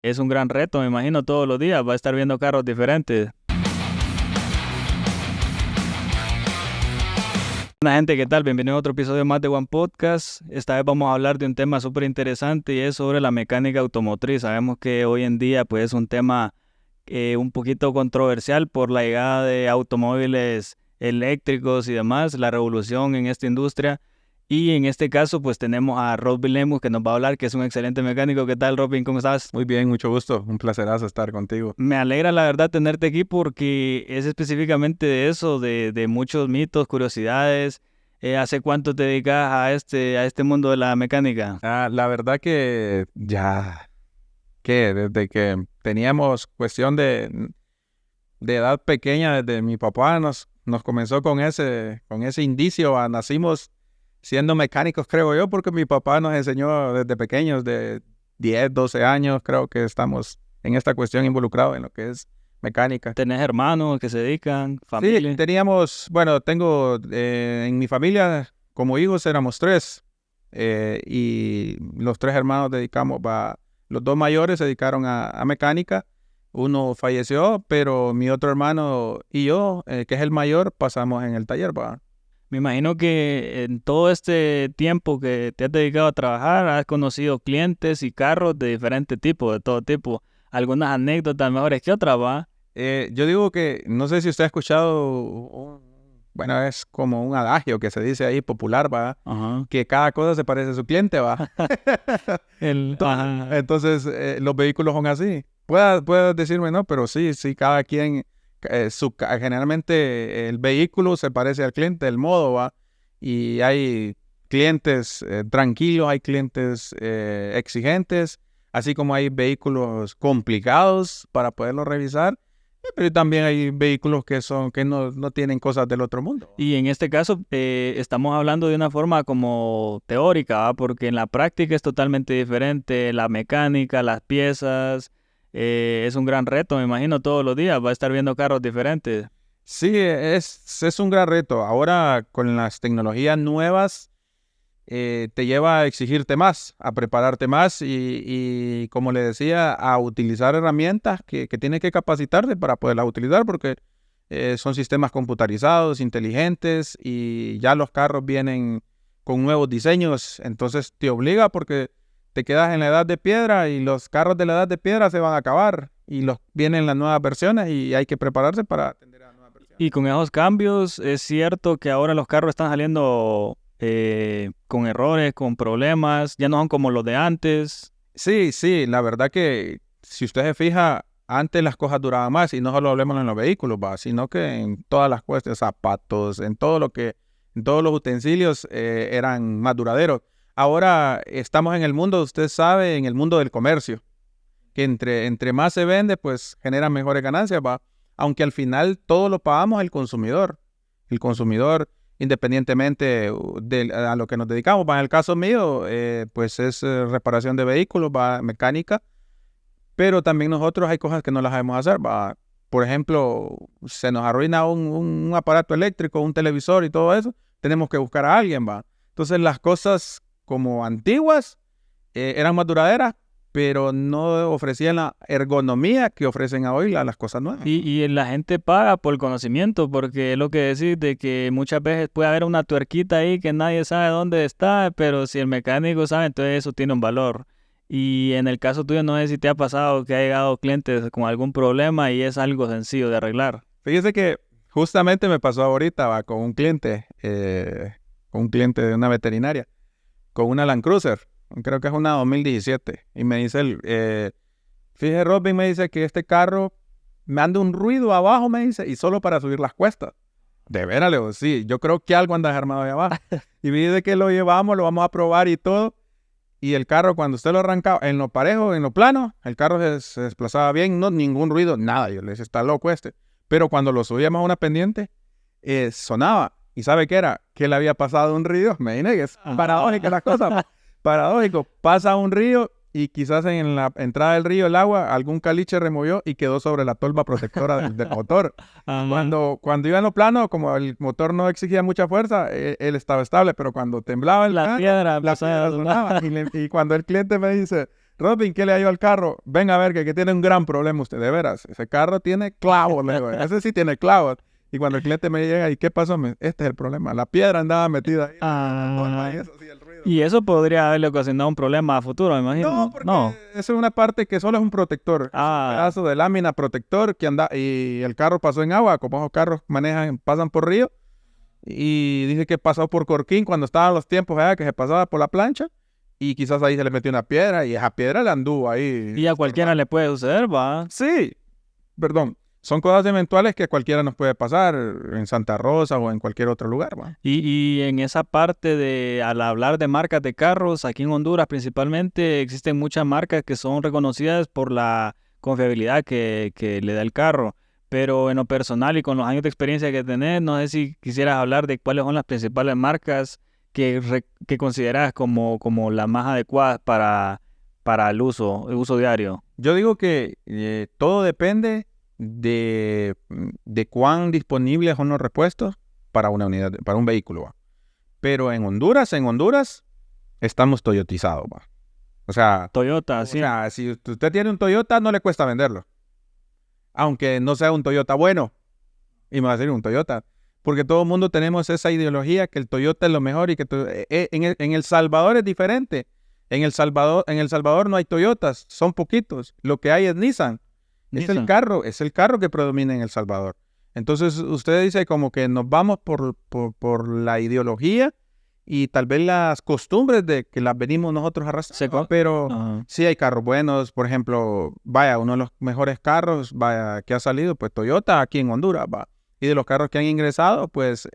Es un gran reto, me imagino, todos los días. Va a estar viendo carros diferentes. Hola gente, ¿qué tal? Bienvenido a otro episodio más de One Podcast. Esta vez vamos a hablar de un tema súper interesante y es sobre la mecánica automotriz. Sabemos que hoy en día pues, es un tema un poquito controversial por la llegada de automóviles eléctricos y demás, la revolución en esta industria. Y en este caso pues tenemos a Robin Lemus que nos va a hablar, que es un excelente mecánico. ¿Qué tal, Robin? ¿Cómo estás? Muy bien, mucho gusto. Un placerazo estar contigo. Me alegra la verdad tenerte aquí porque es específicamente de eso, de muchos mitos, curiosidades. ¿Hace cuánto te dedicas a este mundo de la mecánica? La verdad que desde que teníamos cuestión de edad pequeña, desde mi papá nos comenzó con ese indicio. Nacimos siendo mecánicos, creo yo, porque mi papá nos enseñó desde pequeños, de 10, 12 años, creo que estamos en esta cuestión involucrados en lo que es mecánica. ¿Tenés hermanos que se dedican? Sí, ¿Familia? tengo en mi familia, como hijos éramos 3, y los 3 hermanos los 2 mayores se dedicaron a mecánica. Uno falleció, pero mi otro hermano y yo, que es el mayor, pasamos en el taller, ¿va? Me imagino que en todo este tiempo que te has dedicado a trabajar, has conocido clientes y carros de diferentes tipos, de todo tipo. Algunas anécdotas mejores que otras, ¿va? Yo digo que, no sé si usted ha escuchado, es como un adagio que se dice ahí popular, ¿va? Ajá. Que cada cosa se parece a su cliente, ¿va? Entonces, los vehículos son así. Puedes decirme no, pero sí, cada quien, generalmente el vehículo se parece al cliente, el modo, ¿va? Y hay clientes tranquilos, hay clientes exigentes, así como hay vehículos complicados para poderlos revisar, pero también hay vehículos que no tienen cosas del otro mundo. Y en este caso estamos hablando de una forma como teórica, ¿va? Porque en la práctica es totalmente diferente. La mecánica, las piezas, es un gran reto, me imagino, todos los días. Va a estar viendo carros diferentes. Sí, es un gran reto. Ahora con las tecnologías nuevas te lleva a exigirte más, a prepararte más y como le decía, a utilizar herramientas que tienes que capacitarte para poderlas utilizar porque son sistemas computarizados, inteligentes y ya los carros vienen con nuevos diseños. Entonces te obliga porque te quedas en la edad de piedra y los carros de la edad de piedra se van a acabar y vienen las nuevas versiones y hay que prepararse para atender a las nuevas versiones. Y con esos cambios es cierto que ahora los carros están saliendo con errores, con problemas, ya no son como los de antes. Sí, la verdad que si usted se fija, antes las cosas duraban más y no solo hablemos en los vehículos, ¿va? Sino que en todas las cuestiones, zapatos, en todos los utensilios eran más duraderos. Ahora estamos en el mundo, usted sabe, en el mundo del comercio, que entre más se vende, pues genera mejores ganancias, ¿va? Aunque al final todo lo pagamos el consumidor. El consumidor, independientemente a lo que nos dedicamos. En el caso mío, pues es reparación de vehículos, mecánica, pero también nosotros hay cosas que no las sabemos hacer. Por ejemplo, se nos arruina un aparato eléctrico, un televisor y todo eso, tenemos que buscar a alguien. Entonces las cosas como antiguas eran más duraderas, pero no ofrecían la ergonomía que ofrecen hoy las cosas nuevas. Y la gente paga por conocimiento, porque es lo que decís de que muchas veces puede haber una tuerquita ahí que nadie sabe dónde está, pero si el mecánico sabe, entonces eso tiene un valor. Y en el caso tuyo, no sé si te ha pasado que ha llegado clientes con algún problema y es algo sencillo de arreglar. Fíjese que justamente me pasó ahorita con un cliente de una veterinaria, con una Land Cruiser. Creo que es una 2017. Y me dice fíjese, Robin, me dice que este carro me anda un ruido abajo, me dice, y solo para subir las cuestas. De veras, le digo, sí, yo creo que algo anda armado ahí abajo. Y me dice que lo llevamos, lo vamos a probar y todo. Y el carro, cuando usted lo arrancaba en lo parejo, en lo plano, el carro se desplazaba bien, no ningún ruido, nada. Yo le decía, está loco este. Pero cuando lo subíamos a una pendiente, sonaba. ¿Y sabe qué era? Que le había pasado un río. Me imagino que es paradójica la cosa. Paradójico, pasa un río y quizás en la entrada del río el agua, algún caliche removió y quedó sobre la tolva protectora del motor. Cuando iba en lo plano, como el motor no exigía mucha fuerza, él estaba estable, pero cuando temblaba la piedra sonaba. Y cuando el cliente me dice, Robin, ¿qué le ha ido al carro? Venga a ver que tiene un gran problema usted, de veras. Ese carro tiene clavos, le digo. Ese sí tiene clavos. Y cuando el cliente me llega, ¿y qué pasó? Este es el problema. La piedra andaba metida ahí. Ah, Y eso sí, el ruido. y eso podría haberle ocasionado un problema a futuro, me imagino. No, porque No. eso es una parte que solo es un protector. Es un pedazo de lámina protector que anda y el carro pasó en agua, como esos carros pasan por río. Y dice que pasó por Corquín cuando estaban los tiempos que se pasaba por la plancha. Y quizás ahí se le metió una piedra y esa piedra le anduvo ahí. Y a cualquiera le puede suceder, va. Sí, perdón. Son cosas eventuales que a cualquiera nos puede pasar en Santa Rosa o en cualquier otro lugar, ¿va? Y en esa parte de, al hablar de marcas de carros, aquí en Honduras principalmente existen muchas marcas que son reconocidas por la confiabilidad que le da el carro. Pero en lo personal y con los años de experiencia que tenés, no sé si quisieras hablar de cuáles son las principales marcas que consideras como las más adecuadas para el uso diario. Yo digo que todo depende de cuán disponibles son los repuestos para una unidad, para un vehículo, ¿va? Pero en Honduras estamos toyotizados, ¿va? O sea, Toyota, sí. Si usted tiene un Toyota, no le cuesta venderlo. Aunque no sea un Toyota bueno. Y me va a decir un Toyota. Porque todo el mundo tenemos esa ideología que el Toyota es lo mejor y que en El Salvador es diferente. En El Salvador no hay Toyotas, son poquitos. Lo que hay es Nissan. Es el carro que predomina en El Salvador. Entonces usted dice como que nos vamos por la ideología y tal vez las costumbres de que las venimos nosotros arrastrando. Pero sí hay carros buenos. Por ejemplo, uno de los mejores carros que ha salido, pues Toyota aquí en Honduras, va. Y de los carros que han ingresado, pues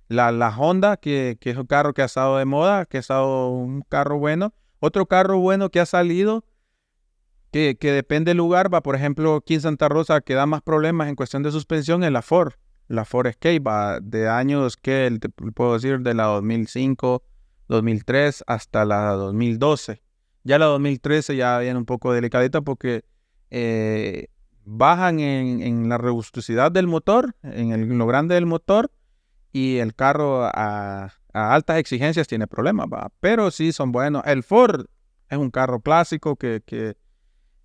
la Honda, que es un carro que ha estado de moda, que ha estado un carro bueno. Otro carro bueno que ha salido, que depende del lugar, va, por ejemplo, aquí en Santa Rosa, que da más problemas en cuestión de suspensión, es la Ford Escape, va, de años que, puedo decir, de la 2005, 2003 hasta la 2012. Ya la 2013 ya viene un poco delicadita porque bajan en la robustosidad del motor, en lo grande del motor, y el carro a altas exigencias tiene problemas, va. Pero sí son buenos. El Ford es un carro clásico que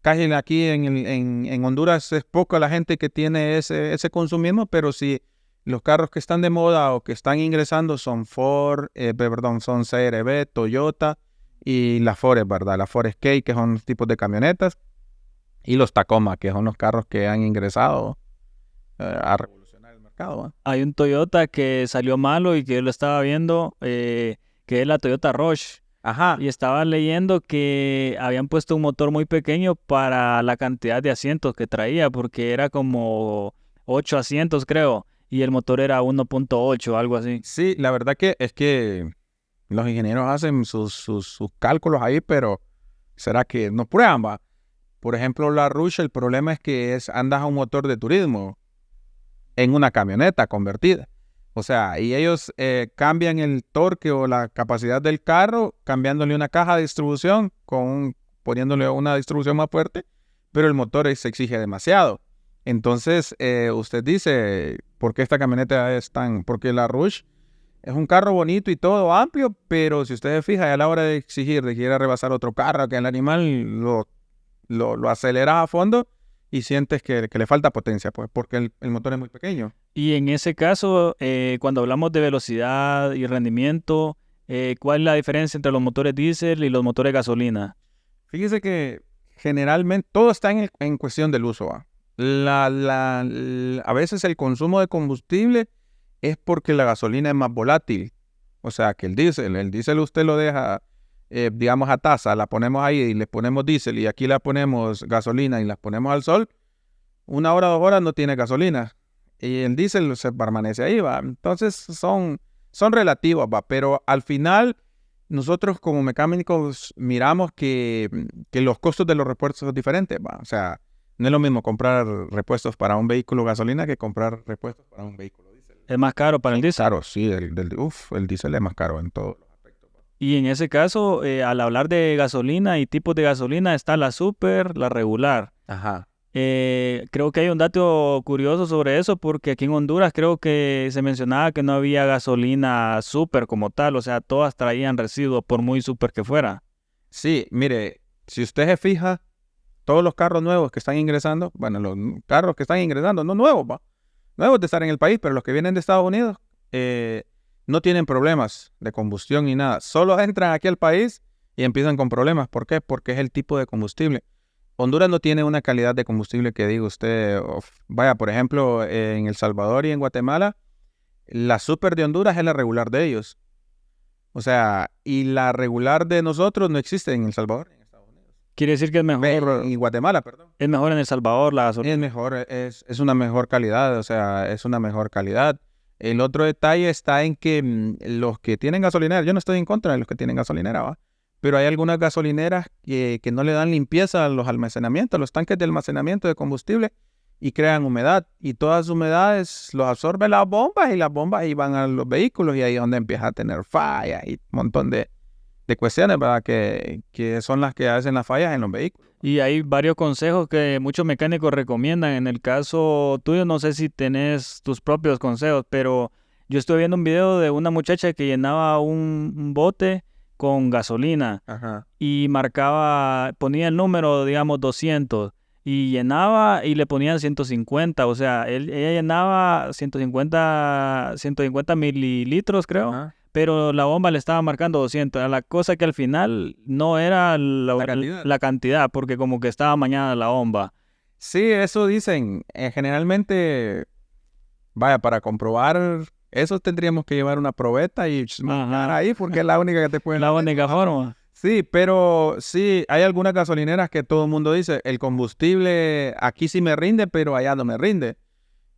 casi aquí en Honduras es poca la gente que tiene ese consumismo, pero sí los carros que están de moda o que están ingresando son son CRV, Toyota y la Ford, ¿verdad? La Ford Escape, que son los tipos de camionetas, y los Tacoma, que son los carros que han ingresado a revolucionar el mercado, ¿eh? Hay un Toyota que salió malo y que yo lo estaba viendo, que es la Toyota Rush. Ajá. Y estaba leyendo que habían puesto un motor muy pequeño para la cantidad de asientos que traía, porque era como 8 asientos, creo, y el motor era 1.8, algo así. Sí, la verdad que es que los ingenieros hacen sus cálculos ahí, pero ¿será que no prueban, va? Por ejemplo, la Rush, el problema es que andas a un motor de turismo en una camioneta convertida. O sea, y ellos cambian el torque o la capacidad del carro cambiándole una caja de distribución, poniéndole una distribución más fuerte, pero el motor se exige demasiado. Entonces, usted dice, ¿por qué esta camioneta es tan...? Porque la Rush es un carro bonito y todo, amplio, pero si usted se fija, a la hora de exigir, de que quiera rebasar otro carro, que el animal lo acelera a fondo y sientes que le falta potencia, pues, porque el motor es muy pequeño. Y en ese caso, cuando hablamos de velocidad y rendimiento, ¿cuál es la diferencia entre los motores diésel y los motores gasolina? Fíjese que generalmente todo está en cuestión del uso, ¿va? A veces el consumo de combustible es porque la gasolina es más volátil. O sea, que el diésel usted lo deja, digamos, a taza, la ponemos ahí y le ponemos diésel y aquí la ponemos gasolina y la ponemos al sol, 1 hora, 2 horas no tiene gasolina. Y el diésel se permanece ahí, va. Entonces son relativos, va. Pero al final, nosotros como mecánicos miramos que los costos de los repuestos son diferentes, va. O sea, no es lo mismo comprar repuestos para un vehículo gasolina que comprar repuestos para un vehículo diésel. ¿Es más caro para el diésel? Claro, sí, el diésel es más caro en todos los aspectos, va. Y en ese caso, al hablar de gasolina y tipos de gasolina, está la super, la regular. Ajá. Creo que hay un dato curioso sobre eso porque aquí en Honduras creo que se mencionaba que no había gasolina super como tal, o sea, todas traían residuos por muy super que fuera. Sí, mire, si usted se fija, todos los carros nuevos que están ingresando, bueno, los carros que están ingresando, no nuevos, nuevos de estar en el país, pero los que vienen de Estados Unidos, no tienen problemas de combustión ni nada. Solo entran aquí al país y empiezan con problemas. ¿Por qué? Porque es el tipo de combustible. Honduras no tiene una calidad de combustible que diga usted, vaya, por ejemplo, en El Salvador y en Guatemala, la super de Honduras es la regular de ellos. O sea, y la regular de nosotros no existe en El Salvador. Quiere decir que es mejor. En Guatemala, perdón. Es mejor en El Salvador la gasolina. Es mejor, es una mejor calidad, o sea, es una mejor calidad. El otro detalle está en que los que tienen gasolinera, yo no estoy en contra de los que tienen gasolinera, ¿va? Pero hay algunas gasolineras que no le dan limpieza a los almacenamientos, a los tanques de almacenamiento de combustible y crean humedad. Y todas las humedades los absorben las bombas y van a los vehículos y ahí es donde empieza a tener fallas y un montón de cuestiones, ¿verdad? Que son las que hacen las fallas en los vehículos. Y hay varios consejos que muchos mecánicos recomiendan. En el caso tuyo, no sé si tenés tus propios consejos, pero yo estuve viendo un video de una muchacha que llenaba un bote con gasolina. Ajá. Y ponía el número, digamos, 200 y llenaba y le ponían 150. O sea, ella llenaba 150 mililitros, creo. Ajá. Pero la bomba le estaba marcando 200. La cosa que al final no era la cantidad, porque como que estaba mañana la bomba. Sí, eso dicen. Generalmente, vaya, para comprobar eso tendríamos que llevar una probeta y mandar ahí, porque es la única que te pueden... La única forma. Sí, pero sí, hay algunas gasolineras que todo el mundo dice, el combustible aquí sí me rinde, pero allá no me rinde.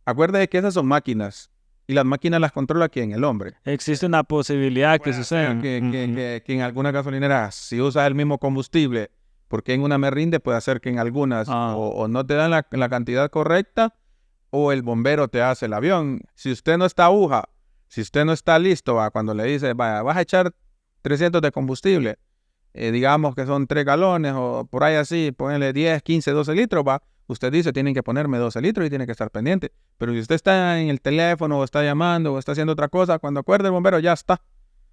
Acuérdate que esas son máquinas. Y las máquinas las controla ¿quién? El hombre. Existe una posibilidad que suceda. Que en algunas gasolineras, si usas el mismo combustible, porque en una me rinde, puede hacer que en algunas o no te dan la cantidad correcta, o el bombero te hace el avión. Si usted no está aguja, si usted no está listo, cuando le dice, vaya, vas a echar 300 de combustible, digamos que son 3 galones, o por ahí así, ponle 10, 15, 12 litros, usted dice, tienen que ponerme 12 litros y tiene que estar pendiente. Pero si usted está en el teléfono o está llamando o está haciendo otra cosa, cuando acuerde el bombero ya está.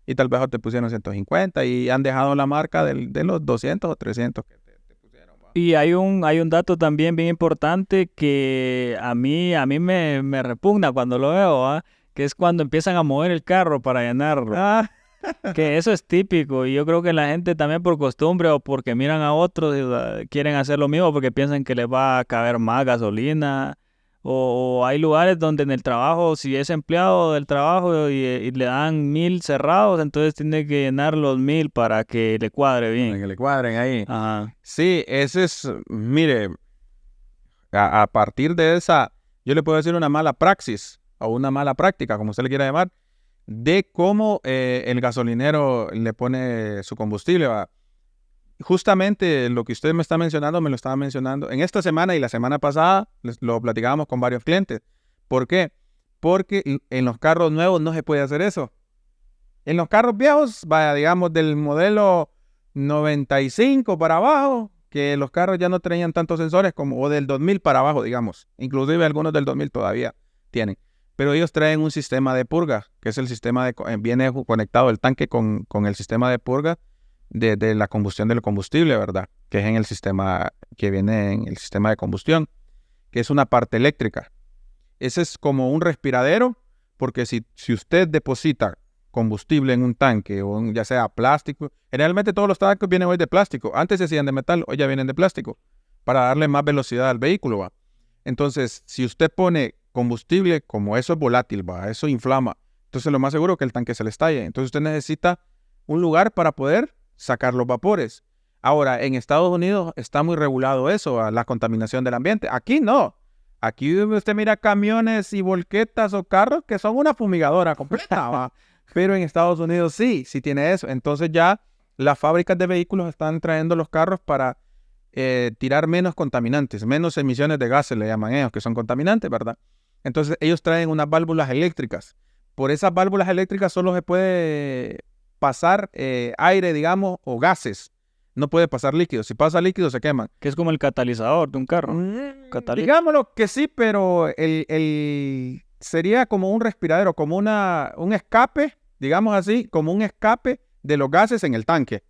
Y tal vez te pusieron 150 y han dejado la marca de los 200 o 300 que te pusieron. Y hay un dato también bien importante que a mí me repugna cuando lo veo, que es cuando empiezan a mover el carro para llenarlo. Que eso es típico y yo creo que la gente también por costumbre o porque miran a otros quieren hacer lo mismo porque piensan que les va a caber más gasolina o hay lugares donde en el trabajo, si es empleado del trabajo y le dan 1000 cerrados, entonces tiene que llenar los 1000 para que le cuadre bien. Para que le cuadren ahí. Ajá. Sí, ese es, mire, a partir de esa, yo le puedo decir una mala praxis o una mala práctica, como usted le quiera llamar, de cómo el gasolinero le pone su combustible. Justamente lo que usted me está mencionando, me lo estaba mencionando en esta semana y la semana pasada, lo platicábamos con varios clientes. ¿Por qué? Porque en los carros nuevos no se puede hacer eso. En los carros viejos, vaya, digamos del modelo 95 para abajo, que los carros ya no tenían tantos sensores como, o del 2000 para abajo, digamos. Inclusive algunos del 2000 todavía tienen. Pero ellos traen un sistema de purga, que es el sistema viene conectado el tanque con el sistema de purga de la combustión del combustible, ¿verdad? Que es en el sistema, que viene en el sistema de combustión, que es una parte eléctrica. Ese es como un respiradero, porque si usted deposita combustible en un tanque, o ya sea plástico, generalmente todos los tanques vienen hoy de plástico. Antes se hacían de metal, hoy ya vienen de plástico, para darle más velocidad al vehículo, ¿va? Entonces, si usted pone combustible, como eso es volátil, eso inflama, entonces lo más seguro es que el tanque se le estalle. Entonces usted necesita un lugar para poder sacar los vapores. Ahora, en Estados Unidos está muy regulado eso, la contaminación del ambiente. Aquí no. Aquí usted mira camiones y volquetas o carros que son una fumigadora completa, ¿va? Pero en Estados Unidos sí tiene eso. Entonces ya las fábricas de vehículos están trayendo los carros para tirar menos contaminantes, menos emisiones de gases, le llaman ellos, que son contaminantes, ¿verdad? Entonces ellos traen unas válvulas eléctricas. Por esas válvulas eléctricas solo se puede pasar aire, digamos, o gases. No puede pasar líquidos. Si pasa líquido, se queman. Que es como el catalizador de un carro. Digámoslo que sí, pero sería como un respiradero, como un escape, digamos así, como un escape de los gases en el tanque.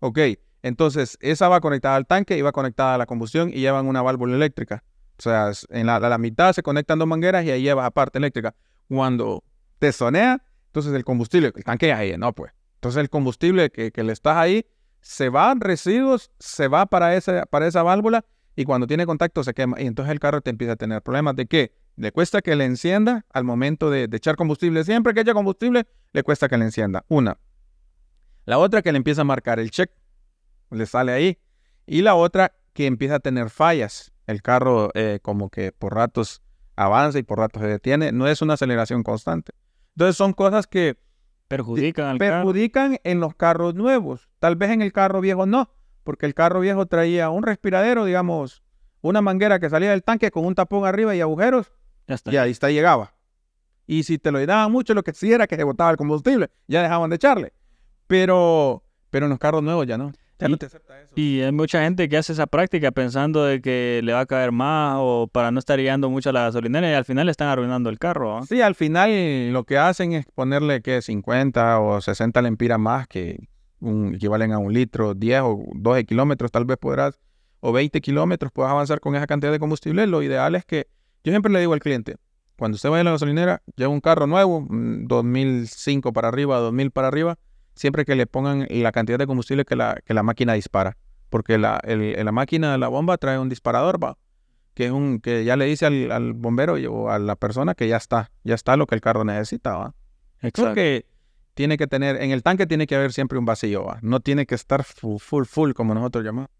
Ok. Entonces, esa va conectada al tanque y va conectada a la combustión y llevan una válvula eléctrica. O sea, en la mitad se conectan dos mangueras y ahí llevas aparte eléctrica. Cuando te sonea, entonces el combustible, el tanque ya ahí, no pues. Entonces el combustible que le estás ahí, se va residuos, se va para esa válvula y cuando tiene contacto se quema. Y entonces el carro te empieza a tener problemas de que le cuesta que le encienda al momento de echar combustible. Siempre que echa combustible, le cuesta que le encienda. Una. La otra que le empieza a marcar el check, le sale ahí. Y la otra que empieza a tener fallas. El carro como que por ratos avanza y por ratos se detiene. No es una aceleración constante. Entonces son cosas que perjudican en los carros nuevos. Tal vez en el carro viejo no, porque el carro viejo traía un respiradero, digamos, una manguera que salía del tanque con un tapón arriba y agujeros, y ahí está llegaba. Y si te lo llenaban mucho, lo que sí era que se botaba el combustible, ya dejaban de echarle. Pero en los carros nuevos ya no. Ya no te acepta eso. Y hay mucha gente que hace esa práctica pensando de que le va a caer más o para no estar guiando mucho a la gasolinera y al final le están arruinando el carro, ¿no? Sí, al final lo que hacen es ponerle que 50 o 60 lempiras más que equivalen a 1 litro, 10 o 12 kilómetros tal vez podrás, o 20 kilómetros puedas avanzar con esa cantidad de combustible. Lo ideal es que, yo siempre le digo al cliente, cuando usted vaya a la gasolinera, lleva un carro nuevo, 2005 para arriba, 2000 para arriba, siempre que le pongan la cantidad de combustible que la máquina dispara. Porque la máquina de la bomba trae un disparador, ¿va? Que ya le dice al bombero o a la persona que ya está lo que el carro necesita, ¿va? Exacto. Porque tiene que tener, en el tanque tiene que haber siempre un vacío, ¿va? No tiene que estar full, como nosotros llamamos.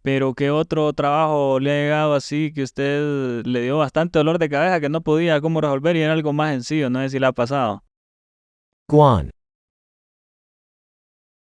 Pero ¿qué otro trabajo le ha llegado así que usted le dio bastante dolor de cabeza que no podía cómo resolver y era algo más sencillo? No sé si le ha pasado. Guan.